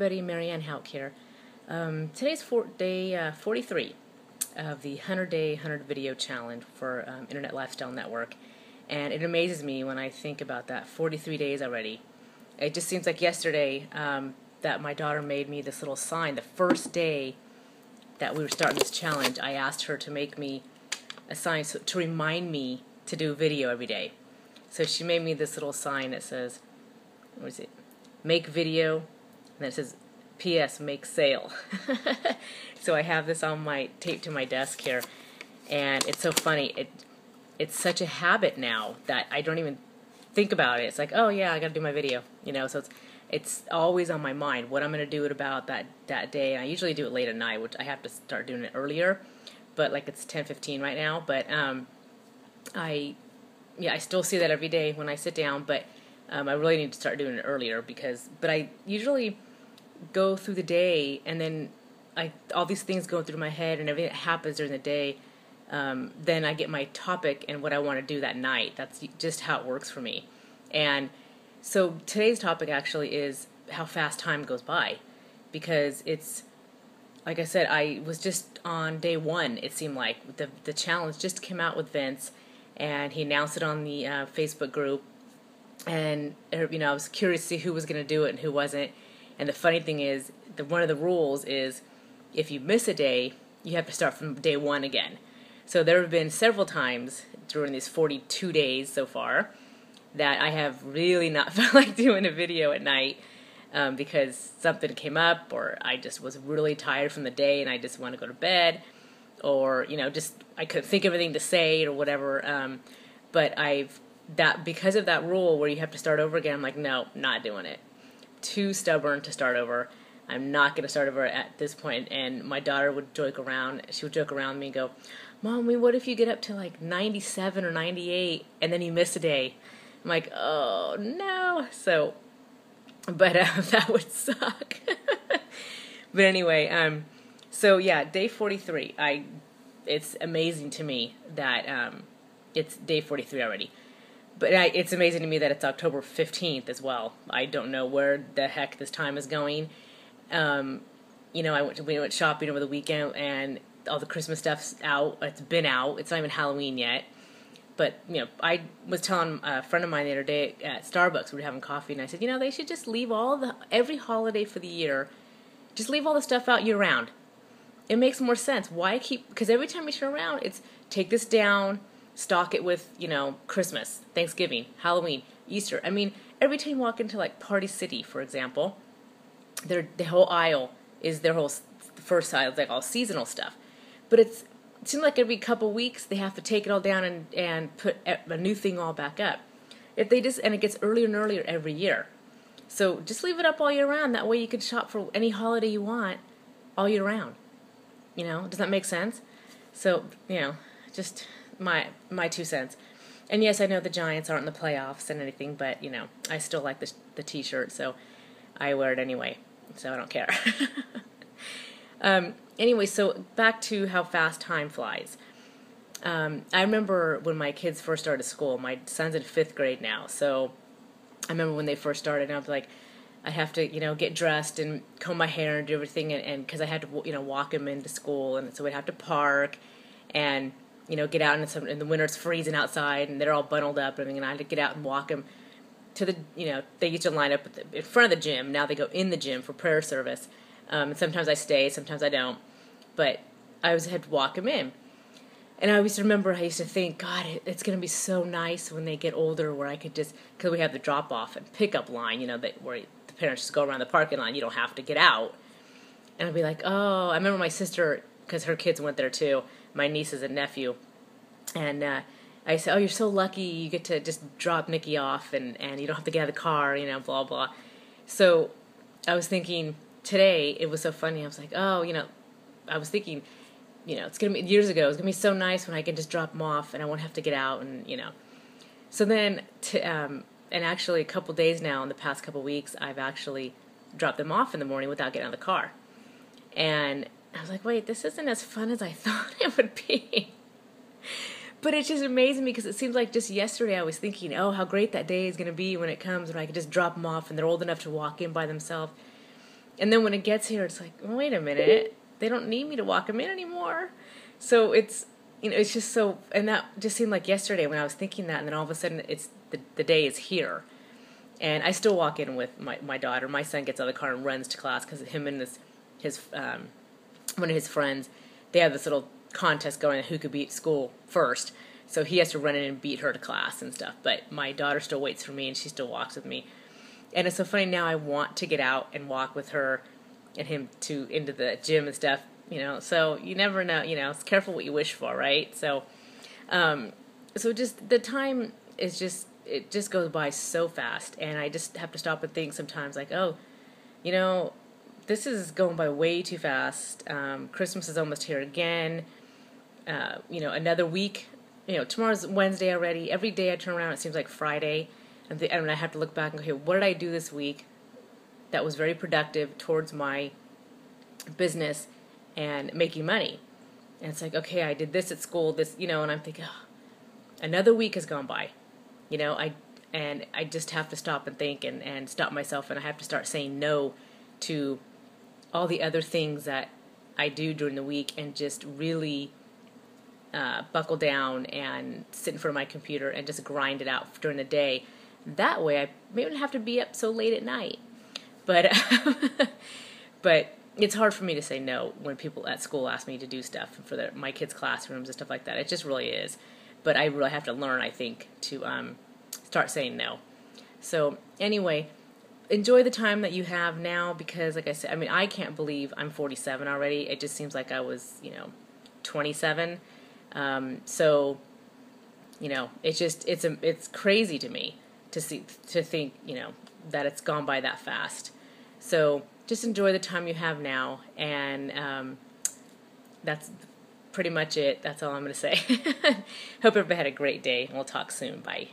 everybody, Marianne Hauk here. Today's day 43 of the 100-day 100 video challenge for Internet Lifestyle Network, and it amazes me when I think about that. 43 days already. It just seems like yesterday that my daughter made me this little sign. The first day that we were starting this challenge, I asked her to make me a sign to remind me to do a video every day. So she made me this little sign that says, what is it? Make video, and then it says, P.S. make sale. So I have this on my tape to my desk here, and it's so funny. It's such a habit now that I don't even think about it. It's like, oh yeah, I got to do my video, you know. So it's always on my mind what I'm going to do it about that day. And I usually do it late at night, which I have to start doing it earlier. But like it's 10:15 right now. But I still see that every day when I sit down. But I really need to start doing it earlier but I usually go through the day, and then all these things go through my head, and everything that happens during the day, then I get my topic and what I want to do that night. That's just how it works for me. And so today's topic actually is how fast time goes by, because it's, like I said, I was just on day one, it seemed like. The challenge just came out with Vince, and he announced it on the Facebook group. And you know, I was curious to see who was going to do it and who wasn't. And the funny thing is, one of the rules is, if you miss a day, you have to start from day one again. So there have been several times during these 42 days so far that I have really not felt like doing a video at night because something came up, or I just was really tired from the day and I just want to go to bed, or you know, just I couldn't think of anything to say or whatever. But because of that rule where you have to start over again, I'm like, no, not doing it. Too stubborn to start over. I'm not going to start over at this point. And my daughter would joke around. She would joke around me and go, Mommy, what if you get up to like 97 or 98 and then you miss a day? I'm like, oh no. So, but that would suck. But anyway, so yeah, day 43. It's amazing to me that it's day 43 already. But it's amazing to me that it's October 15th as well. I don't know where the heck this time is going. You know, we went shopping over the weekend, and all the Christmas stuff's out. It's been out. It's not even Halloween yet. But, you know, I was telling a friend of mine the other day at Starbucks, we were having coffee, and I said, you know, they should just leave every holiday for the year, just leave all the stuff out year-round. It makes more sense. Why because every time you turn around, it's take this down, stock it with, you know, Christmas, Thanksgiving, Halloween, Easter. I mean, every time you walk into like Party City, for example, the whole aisle is their whole first aisle, like all seasonal stuff. But it seems like every couple weeks they have to take it all down and put a new thing all back up. And it gets earlier and earlier every year. So just leave it up all year round. That way you can shop for any holiday you want all year round. You know, does that make sense? So, you know, just my 2 cents. And yes, I know the Giants aren't in the playoffs and anything, but you know, I still like the t-shirt, so I wear it anyway, so I don't care. Anyway, so back to how fast time flies. I remember when my kids first started school. My son's in 5th grade now, so I remember when they first started, and I was like, I'd have to, you know, get dressed and comb my hair and do everything, and because I had to, you know, walk him into school, and so we'd have to park and, you know, get out in the winter. It's freezing outside, and they're all bundled up and everything, and I had to get out and walk them to the, you know, they used to line up in front of the gym. Now they go in the gym for prayer service. And sometimes I stay, sometimes I don't. But I always had to walk them in. And I always remember, I used to think, God, it's going to be so nice when they get older, where I could just, because we have the drop-off and pick-up line, you know, where the parents just go around the parking lot, you don't have to get out. And I'd be like, oh, I remember my sister, because her kids went there too, my nieces and nephew, and I said, oh, you're so lucky, you get to just drop Nikki off, and you don't have to get out of the car, you know, blah, blah. So I was thinking, today, it was so funny, I was like, oh, you know, I was thinking, you know, it's going to be, years ago, it's going to be so nice when I can just drop them off, and I won't have to get out, and, you know. So then, and actually a couple days now, in the past couple weeks, I've actually dropped them off in the morning without getting out of the car. And I was like, wait, this isn't as fun as I thought it would be. But it's just amazing because it seems like just yesterday I was thinking, oh, how great that day is going to be when it comes, when I can just drop them off and they're old enough to walk in by themselves. And then when it gets here, it's like, oh, wait a minute, they don't need me to walk them in anymore. So it's, it's just so, and that just seemed like yesterday when I was thinking that, and then all of a sudden it's the day is here. And I still walk in with my daughter. My son gets out of the car and runs to class because him and his one of his friends, they have this little contest going who could beat school first. So he has to run in and beat her to class and stuff. But my daughter still waits for me, and she still walks with me. And it's so funny now. I want to get out and walk with her and him into the gym and stuff. So you never know. It's careful what you wish for, right? So, so just the time is just. It just goes by so fast, and I just have to stop and think sometimes, like, oh, this is going by way too fast. Christmas is almost here again. Another week. Tomorrow's Wednesday already. Every day I turn around, it seems like Friday, and I have to look back and go, okay, what did I do this week that was very productive towards my business and making money? And it's like, okay, I did this at school, and I'm thinking, oh, another week has gone by. I just have to stop and think and stop myself, and I have to start saying no to all the other things that I do during the week and just really buckle down and sit in front of my computer and just grind it out during the day. That way I maybe don't have to be up so late at night. But but it's hard for me to say no when people at school ask me to do stuff for my kids' classrooms and stuff like that. It just really is. But I really have to learn, I think, to start saying no. So anyway, enjoy the time that you have now, because like I said, I can't believe I'm 47 already. It just seems like I was, 27. It's crazy to me to think, that it's gone by that fast. So just enjoy the time you have now, and that's pretty much it. That's all I'm going to say. Hope everybody had a great day, and we'll talk soon. Bye.